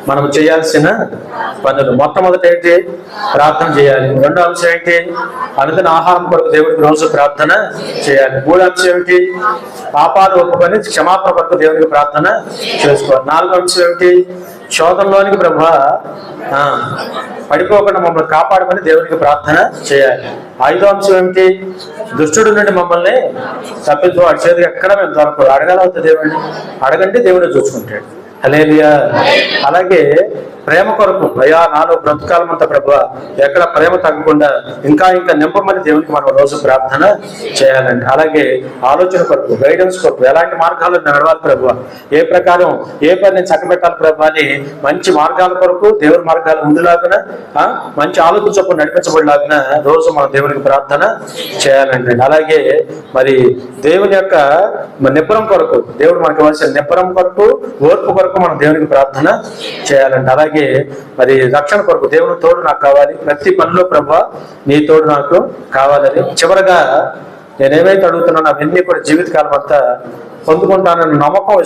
మనం చేయాల్సిన పనులు మొట్టమొదటి ఏంటి? ప్రార్థన చేయాలి. రెండో అంశం ఏంటి? అనుదిన ఆహారం కొరకు దేవుడికి రోజు ప్రార్థన చేయాలి. మూడో అంశం ఏమిటి? పాపాలు ఒప్పుకొని క్షమాపణ కొరకు దేవుడికి ప్రార్థన చేసుకోవాలి. నాలుగో అంశం ఏమిటి? శోధంలోనికి ప్రభు పడిపోకుండా మమ్మల్ని కాపాడమని దేవుడికి ప్రార్థన చేయాలి. ఐదో అంశం ఏమిటి? దుష్టుడు నుండి మమ్మల్ని తప్పించు, వాడి చేతికి ఎక్కడ మేము దొరకదు. అడగాలవుతుంది దేవుడిని, అడగండి దేవుడే చూసుకుంటాడు. హల్లెలూయా. అలాగే ప్రేమ కొరకు, అయ్యా నాలో బ్రతుకాలం అంతా ప్రభువా ఎక్కడ ప్రేమ తగ్గకుండా ఇంకా ఇంకా నింపమని దేవునికి మనం రోజు ప్రార్థన చేయాలండి. అలాగే ఆలోచన కొరకు, గైడెన్స్ కొరకు, ఎలాంటి మార్గాలు నడవాలి ప్రభువా, ఏ ప్రకారం ఏ పని నేను చక్కబెట్టాలి ప్రభు అని మంచి మార్గాల కొరకు, దేవుని మార్గాలు ముందులాగున మంచి ఆలోచన చొప్పున నడిపించబడిలాగున రోజు మనం దేవునికి ప్రార్థన చేయాలండి. అలాగే మరి దేవుని యొక్క నిబ్బరం కొరకు, దేవుడు మనకి ఇవ్వాల్సిన నిబ్బరం కొరకు, ఓర్పు కొరకు మనం దేవునికి ప్రార్థన చేయాలండి. అలాగే మరి రక్షణ కొరకు దేవుని తోడు నాకు కావాలి, ప్రతి పనిలో ప్రభువా నీ తోడు నాకు కావాలని, చివరగా నేనేమైతే అడుగుతున్నానో అవన్నీ కూడా జీవితకాలం అంతా పొందుకుంటానన్న నమ్మకం